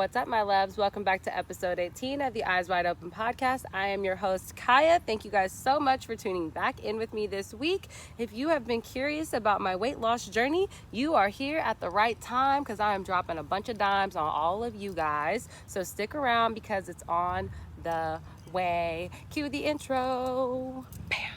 What's up, my loves? Welcome back to episode 18 of the Eyes Wide Open podcast. I am your host, Kiah. Thank you guys so much for tuning back in with me this week. If you have been curious about my weight loss journey, you are here at the right time because I am dropping a bunch of dimes on all of you guys. So stick around because it's on the way. Cue the intro. Bam.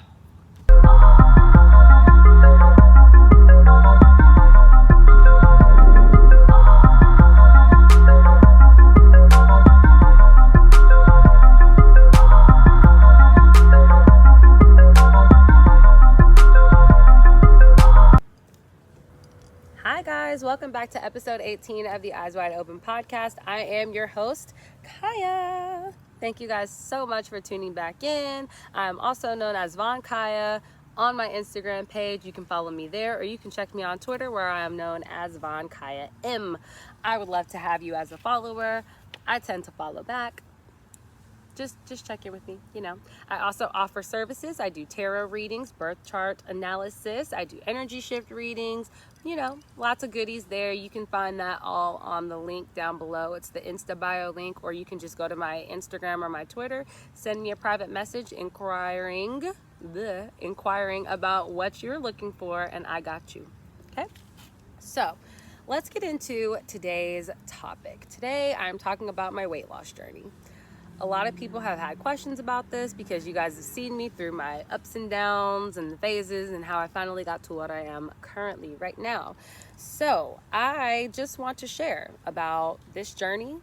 Hi guys, welcome back to episode 18 of the Eyes Wide Open podcast. I am your host, Kiah. Thank you guys so much for tuning back in. I'm also known as Von Kiah on my Instagram page. You can follow me there, or you can check me on Twitter where I am known as Von Kiah M. I would love to have you as a follower. I tend to follow back. Just check in with me, you know. I also offer services. I do tarot readings, birth chart analysis. I do energy shift readings, you know, lots of goodies there. You can find that all on the link down below. It's the Insta bio link, or you can just go to my Instagram or my Twitter, send me a private message inquiring about what you're looking for, and I got you, okay? So let's get into today's topic. Today I'm talking about my weight loss journey. A lot of people have had questions about this because you guys have seen me through my ups and downs and the phases and how I finally got to what I am currently right now. So I just want to share about this journey,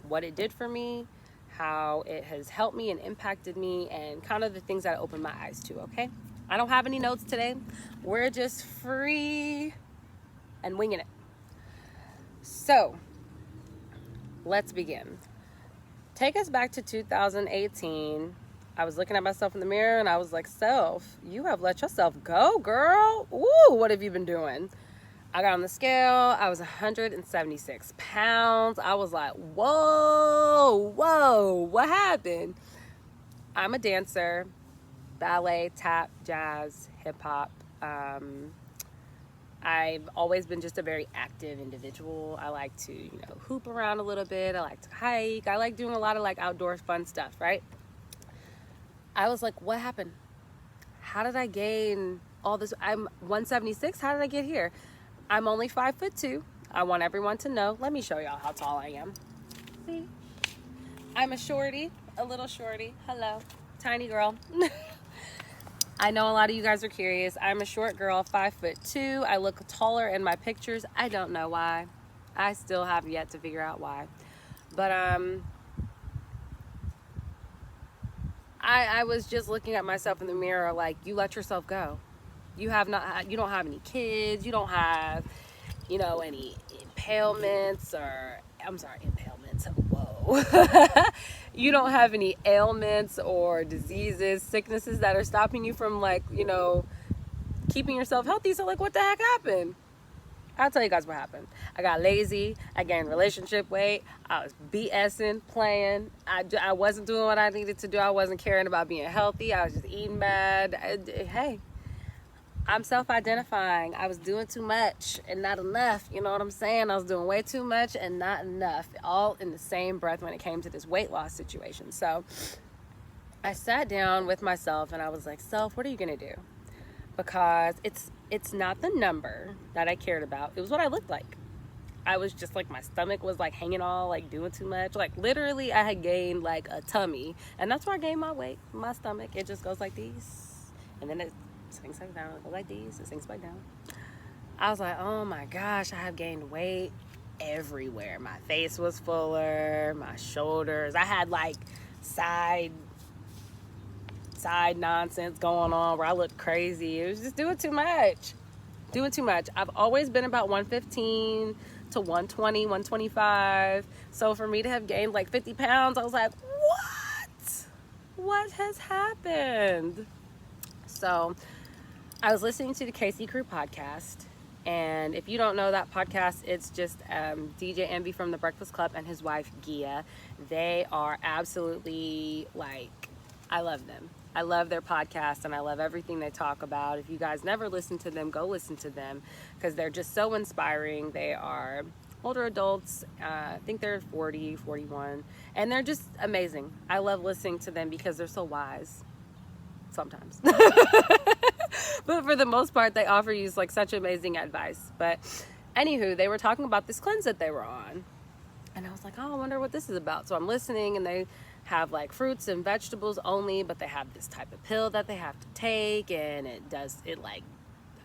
what it did for me, how it has helped me and impacted me, and kind of the things that I opened my eyes to, okay? I don't have any notes today. We're just free and winging it. So let's begin. Take us back to 2018. I was looking at myself in the mirror and I was like, self, you have let yourself go, girl. Ooh, what have you been doing? I got on the scale. I was 176 pounds. I was like, whoa, what happened? I'm a dancer, ballet, tap, jazz, hip hop. I've always been just a very active individual. I like to, hoop around a little bit. I like to hike. I like doing a lot of outdoor fun stuff, right? I was like, what happened? How did I gain all this? I'm 176. How did I get here? I'm only 5'2". I want everyone to know. Let me show y'all how tall I am. See? I'm a little shorty. Hello. Tiny girl. I know a lot of you guys are curious. I'm a short girl, 5'2". I look taller in my pictures. I don't know why. I still have yet to figure out why. But I was just looking at myself in the mirror like, you let yourself go. You don't have any kids. You don't have, any impalements Whoa. You don't have any ailments or diseases, sicknesses that are stopping you from keeping yourself healthy. So what the heck happened? I'll tell you guys what happened. I got lazy. I gained relationship weight. I was BSing, playing. I wasn't doing what I needed to do. I wasn't caring about being healthy. I was just eating bad. Hey, I'm self-identifying. I was doing too much and not enough. You know what I'm saying? I was doing way too much and not enough. All in the same breath when it came to this weight loss situation. So I sat down with myself and I was like, self, what are you going to do? Because it's not the number that I cared about. It was what I looked like. I was just my stomach was hanging all doing too much. Literally I had gained a tummy. And that's where I gained my weight. My stomach, it just goes like this. And then it sinks back down. It goes like these. It sinks back down. I was like, oh my gosh, I have gained weight everywhere. My face was fuller. My shoulders. I had side nonsense going on where I looked crazy. It was just doing too much. I've always been about 115 to 120, 125. So for me to have gained 50 pounds, I was like, what has happened? So I was listening to the KC Crew podcast, and if you don't know that podcast, it's just DJ Envy from the Breakfast Club and his wife Kiah. They are absolutely I love them. I love their podcast and I love everything they talk about. If you guys never listen to them, go listen to them because they're just so inspiring. They are older adults. I think they're 40, 41, and they're just amazing. I love listening to them because they're so wise sometimes. But for the most part, they offer you like such amazing advice. But anywho, they were talking about this cleanse that they were on. And I was like, oh, I wonder what this is about. So I'm listening, and they have like fruits and vegetables only, but they have this type of pill that they have to take, and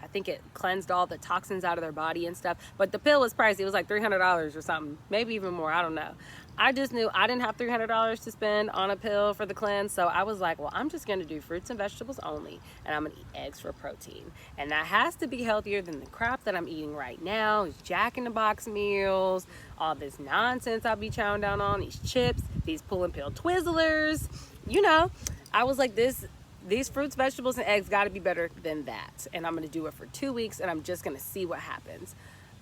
I think it cleansed all the toxins out of their body and stuff. But the pill was pricey. It was like $300 or something, maybe even more. I don't know. I just knew I didn't have $300 to spend on a pill for the cleanse. So I was like, well, I'm just going to do fruits and vegetables only. And I'm going to eat eggs for protein. And that has to be healthier than the crap that I'm eating right now. These Jack in the Box meals, all this nonsense I'll be chowing down on, these chips, these pull and peel Twizzlers. You know, I was like, these fruits, vegetables, and eggs got to be better than that. And I'm going to do it for 2 weeks, and I'm just going to see what happens.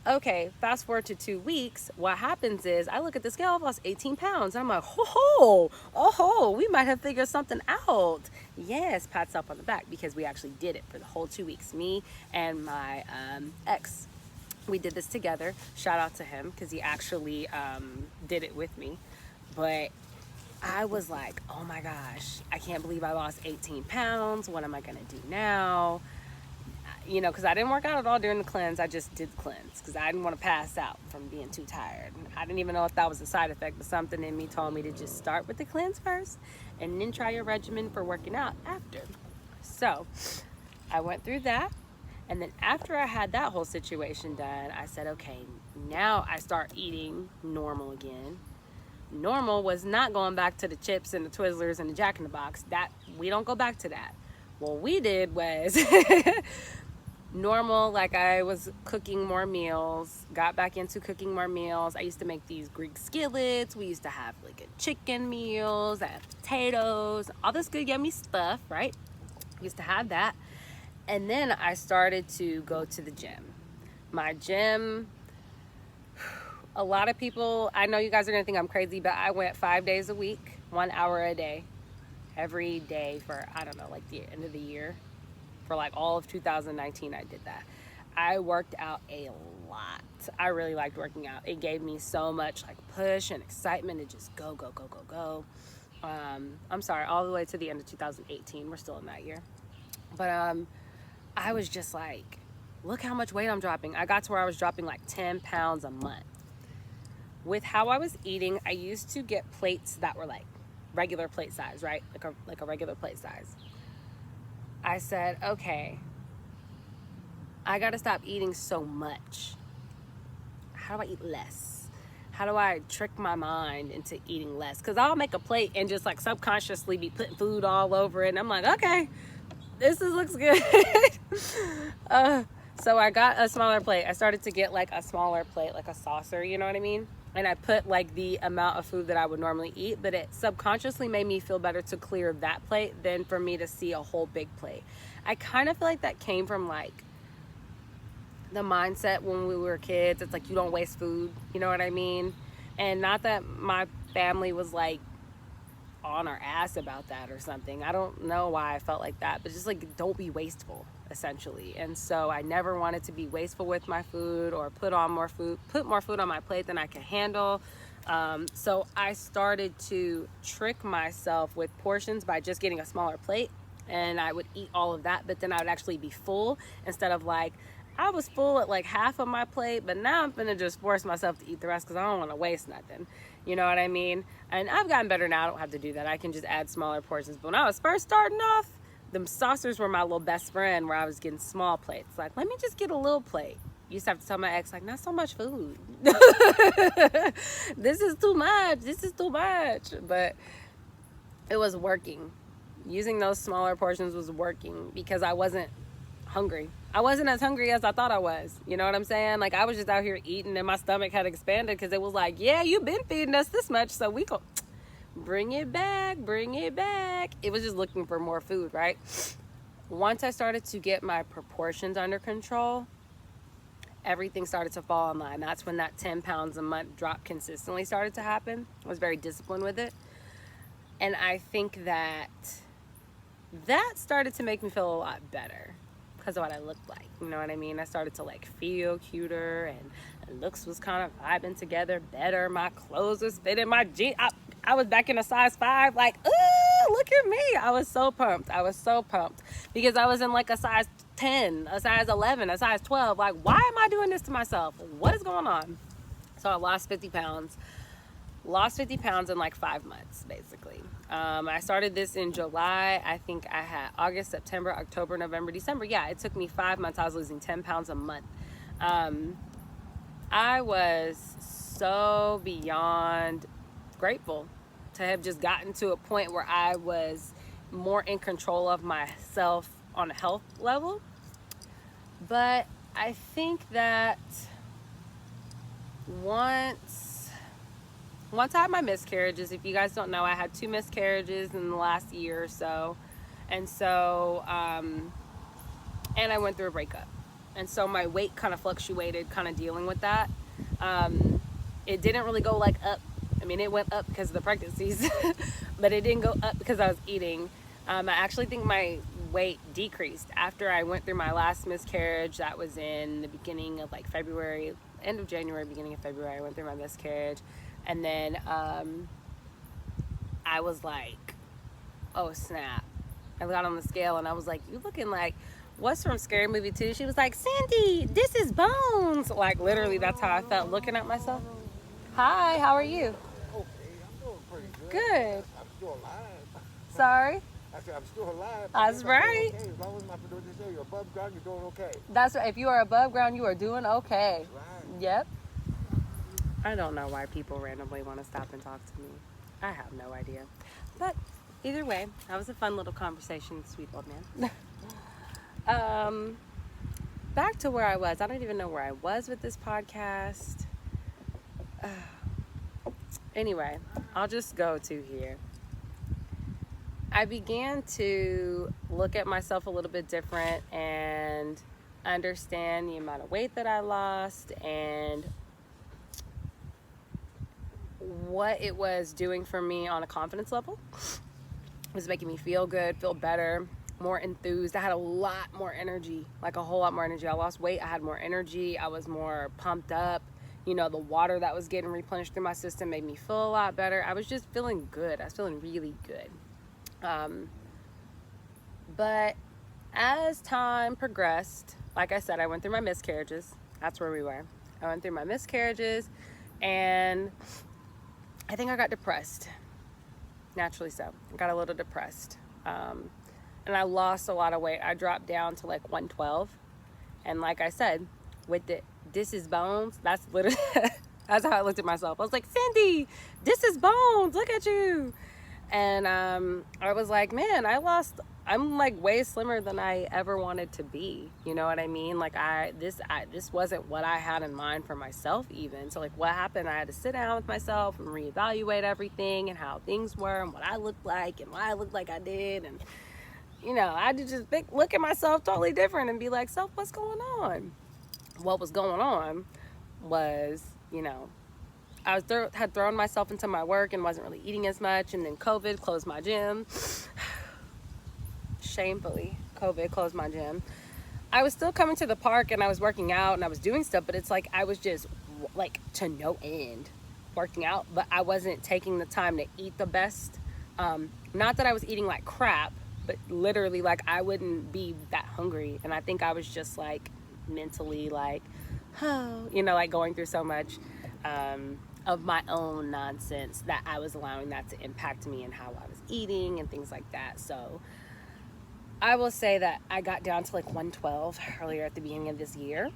Okay, fast forward to 2 weeks. What happens is I look at the scale, I've lost 18 pounds. I'm like, oh, we might have figured something out. Yes, pats up on the back, because we actually did it for the whole 2 weeks. Me and my ex, we did this together. Shout out to him, because he actually did it with me. But I was like, oh my gosh, I can't believe I lost 18 pounds. What am I going to do now? You know, because I didn't work out at all during the cleanse. I just did the cleanse because I didn't want to pass out from being too tired. I didn't even know if that was a side effect, but something in me told me to just start with the cleanse first and then try your regimen for working out after. So I went through that. And then after I had that whole situation done, I said, okay, now I start eating normal again. Normal was not going back to the chips and the Twizzlers and the Jack in the Box. That we don't go back to that. What we did was normal, like I was cooking more meals, got back into cooking more meals. I used to make these Greek skillets. We used to have like a chicken meals, I had potatoes, all this good yummy stuff, right? Used to have that. And then I started to go to the gym. My gym, a lot of people, I know you guys are gonna think I'm crazy, but I went 5 days a week, 1 hour a day, every day for, I don't know, like the end of the year. For like all of 2019, I did that. I worked out a lot. I really liked working out. It gave me so much like push and excitement to just go. I'm sorry, all the way to the end of 2018. We're still in that year. But I was just like, look how much weight I'm dropping. I got to where I was dropping like 10 pounds a month. With how I was eating, I used to get plates that were like regular plate size, right? Like a regular plate size. I said, okay, I gotta stop eating so much. How do I eat less? How do I trick my mind into eating less? Because I'll make a plate and just like subconsciously be putting food all over it. And I'm like, okay, looks good. So I got a smaller plate. I started to get like a smaller plate, like a saucer, you know what I mean? And I put like the amount of food that I would normally eat, but it subconsciously made me feel better to clear that plate than for me to see a whole big plate. I kind of feel like that came from like the mindset when we were kids. It's like you don't waste food, you know what I mean? And not that my family was like on our ass about that or something. I don't know why I felt like that, but just like don't be wasteful, essentially. And so I never wanted to be wasteful with my food or put more food on my plate than I could handle. So I started to trick myself with portions by just getting a smaller plate, and I would eat all of that, but then I would actually be full instead of like I was full at like half of my plate, but now I'm gonna just force myself to eat the rest because I don't want to waste nothing. You know what I mean? And I've gotten better now. I don't have to do that. I can just add smaller portions. But when I was first starting off, them saucers were my little best friend where I was getting small plates. Like, let me just get a little plate. Used to have to tell my ex, like, not so much food. This is too much. This is too much. But it was working. Using those smaller portions was working because I wasn't hungry. I wasn't as hungry as I thought I was. You know what I'm saying? Like, I was just out here eating and my stomach had expanded because it was like, yeah, you've been feeding us this much, so we go bring it back. It was just looking for more food, right? Once I started to get my proportions under control, everything started to fall in line. That's when that 10 pounds a month drop consistently started to happen. I was very disciplined with it. And I think that started to make me feel a lot better because of what I looked like. You know what I mean? I started to like feel cuter and looks was kind of vibing together better. My clothes was fitting my jeans. I was back in a size 5, like, ooh, look at me. I was so pumped. Because I was in like a size 10, a size 11, a size 12. Like, why am I doing this to myself? What is going on? So I lost 50 pounds. Lost 50 pounds in like 5 months, basically. I started this in July. I think I had August, September, October, November, December. Yeah, it took me 5 months. I was losing 10 pounds a month. I was so beyond grateful to have just gotten to a point where I was more in control of myself on a health level. But I think that once I had my miscarriages, if you guys don't know, I had 2 miscarriages in the last year or so. And so, and I went through a breakup. And so my weight kind of fluctuated, kind of dealing with that. It didn't really go like up. I mean, it went up because of the pregnancies, but it didn't go up because I was eating. I actually think my weight decreased after I went through my last miscarriage. That was in the beginning of like February, end of January, beginning of February. I went through my miscarriage. And then I was like, oh snap. I got on the scale and I was like, you looking like, what's from Scary Movie 2? She was like, Cindy, this is Bones. Like, literally, that's how I felt looking at myself. Hi, how are you? Okay, I'm doing pretty good. Good. I'm still alive. Sorry? I said I'm still alive. That's right. Okay. As long as my producer say you're above ground, you're doing okay. That's right. If you are above ground, you are doing okay. That's right. Yep. I don't know why people randomly want to stop and talk to me. I have no idea. But either way, that was a fun little conversation, sweet old man. Back to where I was. I don't even know where I was with this podcast. Anyway, I'll just go to here. I began to look at myself a little bit different and understand the amount of weight that I lost and what it was doing for me on a confidence level. It was making me feel good, feel better, more enthused. I had a lot more energy, like a whole lot more energy. I lost weight, I had more energy, I was more pumped up. You know, the water that was getting replenished through my system made me feel a lot better. I was just feeling good. I was feeling really good. But as time progressed, like I said, I went through my miscarriages. That's where we were. I went through my miscarriages and I think I got depressed. Naturally so. I got a little depressed. And I lost a lot of weight. I dropped down to like 112. And like I said, with the this is Bones, that's literally that's how I looked at myself. I was like, Cindy, this is Bones, look at you. And I was like, man, I'm like way slimmer than I ever wanted to be. You know what I mean? Like this wasn't what I had in mind for myself even. So like what happened, I had to sit down with myself and reevaluate everything and how things were and what I looked like and why I looked like I did. And, you know, I had to just look at myself totally different and be like, self, what's going on? What was going on was, you know, I had thrown myself into my work and wasn't really eating as much. And then COVID closed my gym. Shamefully, COVID closed my gym. I was still coming to the park and I was working out and I was doing stuff, but it's like I was just like to no end working out, but I wasn't taking the time to eat the best. Not that I was eating like crap, but literally like I wouldn't be that hungry. And I think I was just like mentally like, oh, you know, like going through so much of my own nonsense that I was allowing that to impact me and how I was eating and things like that. So I will say that I got down to like 112 earlier at the beginning of this year.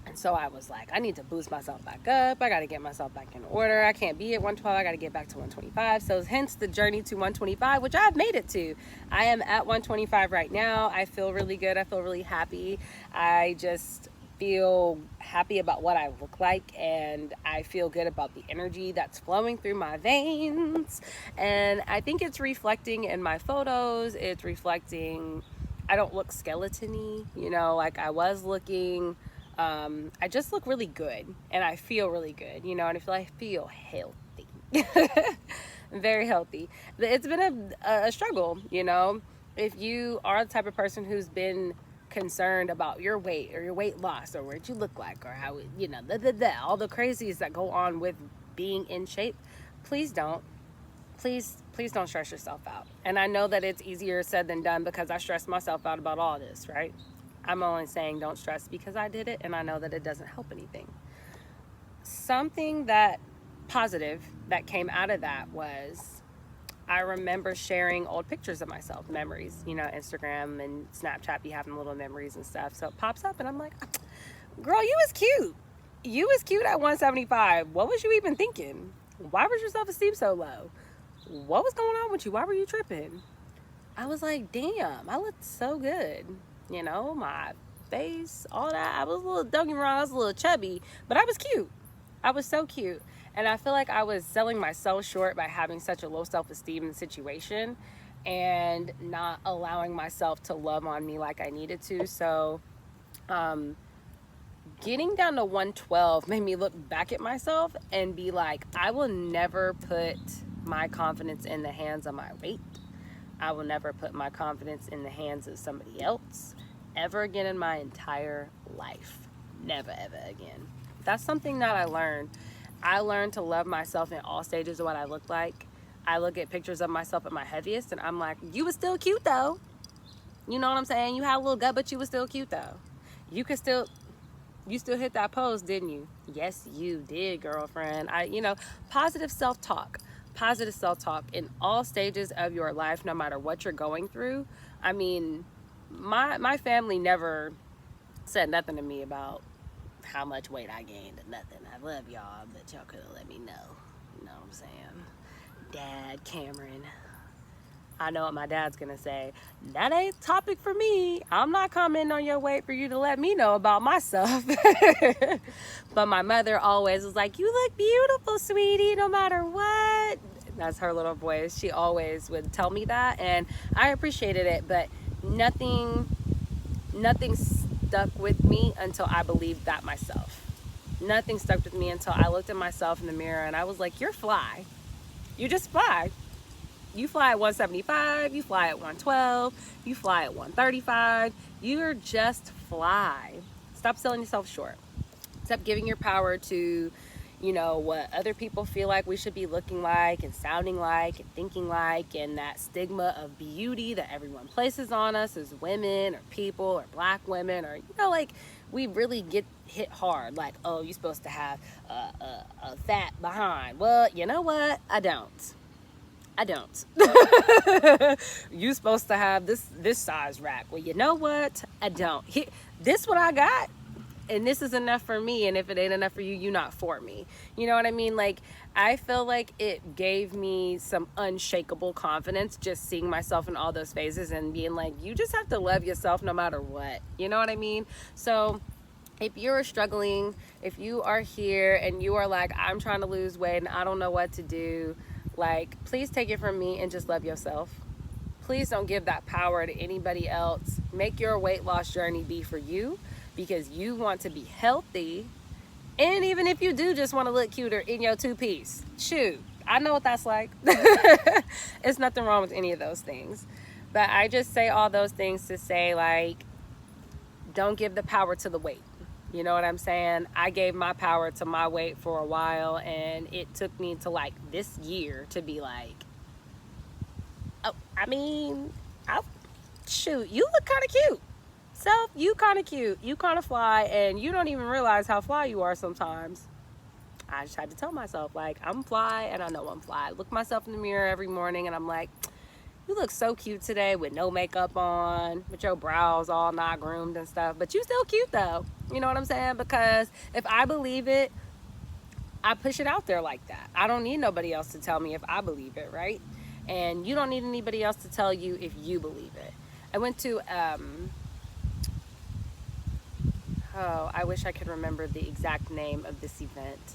And so I was like, I need to boost myself back up. I got to get myself back in order. I can't be at 112. I got to get back to 125. So hence the journey to 125, which I've made it to. I am at 125 right now. I feel really good. I feel really happy. I just feel happy about what I look like, and I feel good about the energy that's flowing through my veins. And I think it's reflecting in my photos. It's reflecting, I don't look skeleton-y, you know, like I was looking. I just look really good and I feel really good, you know, and I feel healthy. Very healthy. It's been a struggle, you know. If you are the type of person who's been concerned about your weight or your weight loss or what you look like or how, all the crazies that go on with being in shape, please don't. Please don't stress yourself out. And I know that it's easier said than done because I stress myself out about all this, right? I'm only saying don't stress because I did it and I know that it doesn't help anything. Something that positive that came out of that was I remember sharing old pictures of myself, memories, Instagram and Snapchat be having little memories and stuff. So it pops up and I'm like, girl, you was cute. You was cute at 175. What was you even thinking? Why was your self-esteem so low? What was going on with you? Why were you tripping? I was like, damn, I looked so good. My face, all that. I was a little, don't get me wrong, I was a little chubby, but I was cute. I was so cute. And I feel like I was selling myself short by having such a low self-esteem in the situation and not allowing myself to love on me like I needed to. So, getting down to 112 made me look back at myself and be like, I will never put my confidence in the hands of my weight. I will never put my confidence in the hands of somebody else ever again in my entire life. Never, ever again. That's something that I learned. I learned to love myself in all stages of what I look like. I look at pictures of myself at my heaviest and I'm like, you was still cute though. You know what I'm saying? You had a little gut, but you was still cute though. You still hit that pose, didn't you? Yes, you did, girlfriend. Positive self-talk. Positive self-talk in all stages of your life, no matter what you're going through. I mean, my family never said nothing to me about how much weight I gained or nothing. I love y'all, but y'all could have let me know. You know what I'm saying? Dad, Cameron. I know what my dad's gonna say. That ain't topic for me. I'm not commenting on your weight for you to let me know about myself. But my mother always was like, you look beautiful, sweetie, no matter what. That's her little voice. She always would tell me that, and I appreciated it, but nothing stuck with me until I believed that myself. Nothing stuck with me until I looked at myself in the mirror and I was like, you're fly. You just fly. You fly at 175, you fly at 112, you fly at 135. You're just fly. Stop selling yourself short. Stop giving your power to, what other people feel like we should be looking like and sounding like and thinking like, and that stigma of beauty that everyone places on us as women or people or black women, or, we really get hit hard. Like, oh, you're supposed to have a fat behind. Well, you know what? I don't. You supposed to have this size rack. Well, you know what? I don't. This what I got, and this is enough for me. And if it ain't enough for you, you're not for me. You know what I mean? Like, I feel like it gave me some unshakable confidence just seeing myself in all those phases and being like, you just have to love yourself no matter what. You know what I mean? So if you're struggling, if you are here and you are like, I'm trying to lose weight and I don't know what to do, like, please take it from me and just love yourself. Please don't give that power to anybody else. Make your weight loss journey be for you because you want to be healthy. And even if you do just want to look cuter in your two-piece, shoot, I know what that's like. It's nothing wrong with any of those things. But I just say all those things to say, like, don't give the power to the weight. You know what I'm saying? I gave my power to my weight for a while, and it took me to like this year to be like, oh, shoot, you look kind of cute. Self, you kind of cute. You kind of fly, and you don't even realize how fly you are sometimes. I just had to tell myself, like, I'm fly, and I know I'm fly. I look myself in the mirror every morning, and I'm like, you look so cute today with no makeup on, with your brows all not groomed and stuff. But you still cute though. You know what I'm saying? Because if I believe it, I push it out there like that. I don't need nobody else to tell me if I believe it, right? And you don't need anybody else to tell you if you believe it. I went to, I wish I could remember the exact name of this event.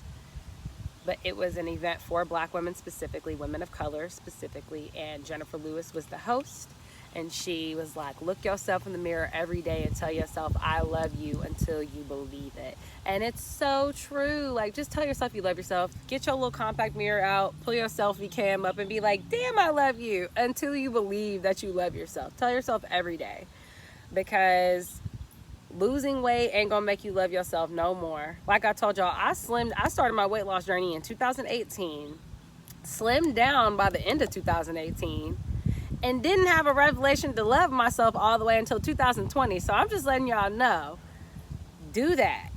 But it was an event for black women specifically, women of color specifically, and Jennifer Lewis was the host, and she was like, look yourself in the mirror every day and tell yourself, I love you until you believe it. And it's so true. Like, just tell yourself you love yourself. Get your little compact mirror out, pull your selfie cam up and be like, damn, I love you, until you believe that you love yourself. Tell yourself every day, because Losing weight ain't gonna make you love yourself no more. Like I told y'all, I started my weight loss journey in 2018, slimmed down by the end of 2018, and didn't have a revelation to love myself all the way until 2020. So I'm just letting y'all know, do that.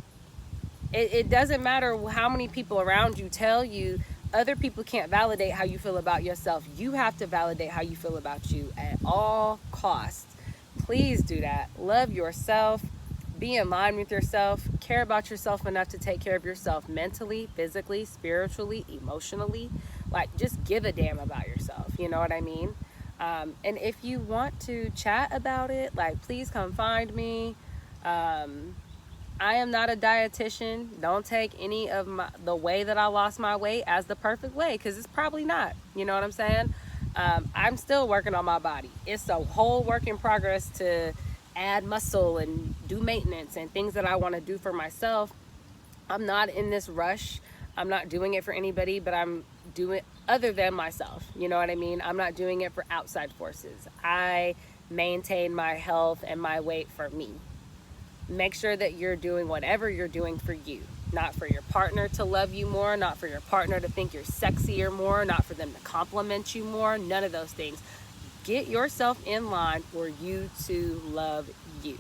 It doesn't matter how many people around you tell you. Other people can't validate how you feel about yourself. You have to validate how you feel about you at all costs. Please do that. Love yourself. Be in line with yourself. Care about yourself enough to take care of yourself mentally, physically, spiritually, emotionally. Like, just give a damn about yourself. You know what I mean? And if you want to chat about it, like, please come find me. I am not a dietitian. Don't take any of the way that I lost my weight as the perfect way, because it's probably not. You know what I'm saying? I'm still working on my body. It's a whole work in progress to add muscle and do maintenance and things that I want to do for myself. I'm not in this rush. I'm not doing it for anybody, but I'm doing it other than myself. You know what I mean? I'm not doing it for outside forces. I maintain my health and my weight for me. Make sure that you're doing whatever you're doing for you, not for your partner to love you more, not for your partner to think you're sexier more, not for them to compliment you more, none of those things. Get yourself in line for you to love you.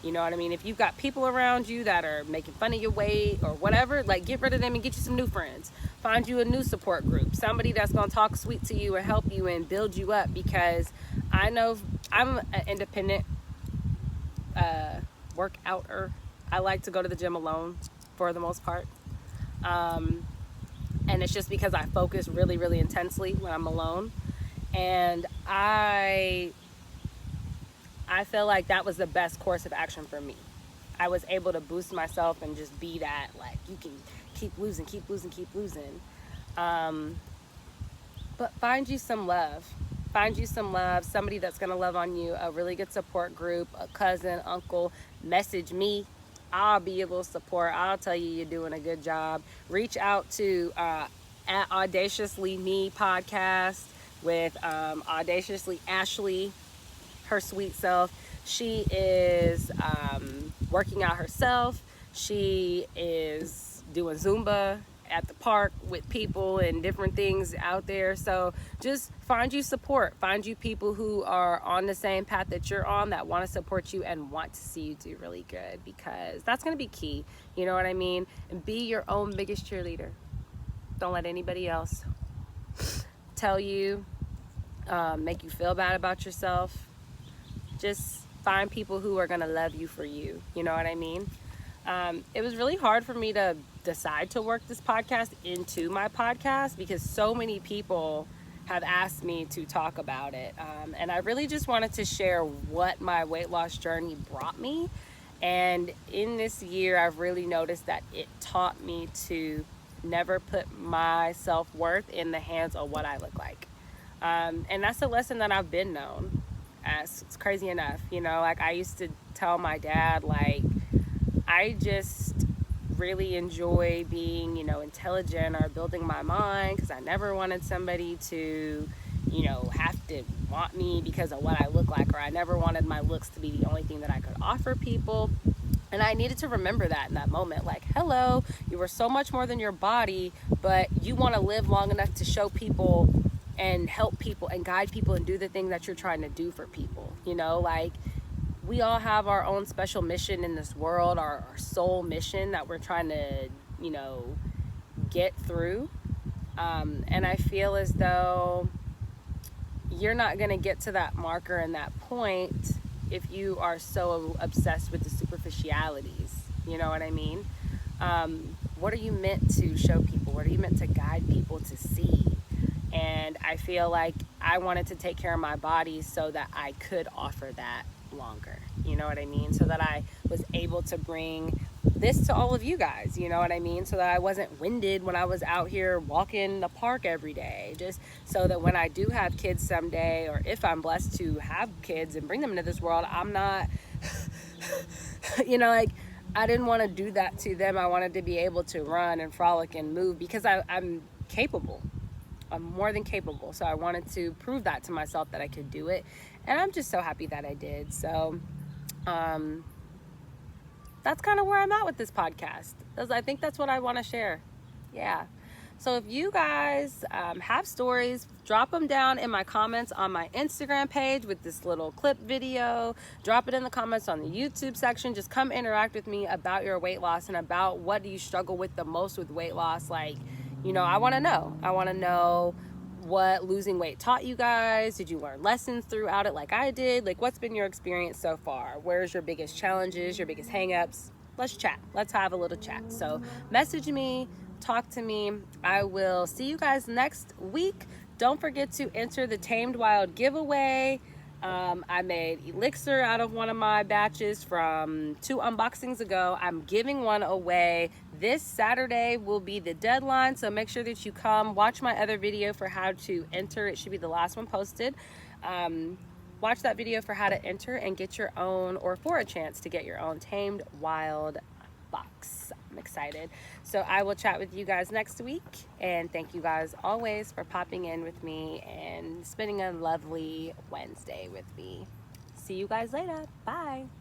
You know what I mean? If you've got people around you that are making fun of your weight or whatever, like, get rid of them and get you some new friends. Find you a new support group, somebody that's going to talk sweet to you and help you and build you up, because I know I'm an independent workouter. I like to go to the gym alone for the most part. And it's just because I focus really, really intensely when I'm alone. And I feel like that was the best course of action for me. I was able to boost myself and just be that, like, you can keep losing. But find you some love. Find you some love, somebody that's going to love on you, a really good support group, a cousin, uncle. Message me. I'll be a little support. I'll tell you you're doing a good job. Reach out to at Audaciously Me podcast with Audaciously Ashley, her sweet self. She is working out herself. She is doing Zumba at the park with people and different things out there. So just find you support. Find you people who are on the same path that you're on, that want to support you and want to see you do really good, because that's going to be key. You know what I mean? And be your own biggest cheerleader. Don't let anybody else tell you, make you feel bad about yourself. Just find people who are going to love you for you. You know what I mean? It was really hard for me to decide to work this podcast into my podcast, because so many people have asked me to talk about it. And I really just wanted to share what my weight loss journey brought me. And in this year, I've really noticed that it taught me to never put my self-worth in the hands of what I look like. And that's a lesson that I've been known as. It's crazy enough, you know, like, I used to tell my dad, like, I just really enjoy being, you know, intelligent or building my mind, because I never wanted somebody to, you know, have to want me because of what I look like, or I never wanted my looks to be the only thing that I could offer people. And I needed to remember that in that moment, like, hello, you are so much more than your body, but you want to live long enough to show people and help people and guide people and do the thing that you're trying to do for people. You know, like, we all have our own special mission in this world, our soul mission that we're trying to, you know, get through. And I feel as though you're not going to get to that marker and that point if you are so obsessed with the superficialities. You know what I mean? What are you meant to show people? What are you meant to guide people to see? And I feel like I wanted to take care of my body so that I could offer that longer. You know what I mean? So that I was able to bring this to all of you guys. You know what I mean? So that I wasn't winded when I was out here walking the park every day. Just so that when I do have kids someday, or if I'm blessed to have kids and bring them into this world, I'm not, you know, like, I didn't want to do that to them. I wanted to be able to run and frolic and move, because I'm capable. I'm more than capable. So I wanted to prove that to myself, that I could do it. And I'm just so happy that I did. So, that's kind of where I'm at with this podcast. I think that's what I want to share. Yeah. So if you guys have stories, drop them down in my comments on my Instagram page with this little clip video. Drop it in the comments on the YouTube section. Just come interact with me about your weight loss and about what do you struggle with the most with weight loss. Like, you know, I want to know. I want to know what losing weight taught you guys. Did you learn lessons throughout it like I did? Like, what's been your experience so far? Where's your biggest challenges, your biggest hangups? Let's chat. Let's have a little chat. So message me, talk to me. I will see you guys next week. Don't forget to enter the Tamed Wild giveaway. I made elixir out of one of my batches from 2 unboxings ago. I'm giving one away. This Saturday will be the deadline, so make sure that you come watch my other video for how to enter. It should be the last one posted. Watch that video for how to enter and get your own, or for a chance to get your own Tamed Wild box. I'm excited. So I will chat with you guys next week, and thank you guys always for popping in with me and spending a lovely Wednesday with me. See you guys later. Bye.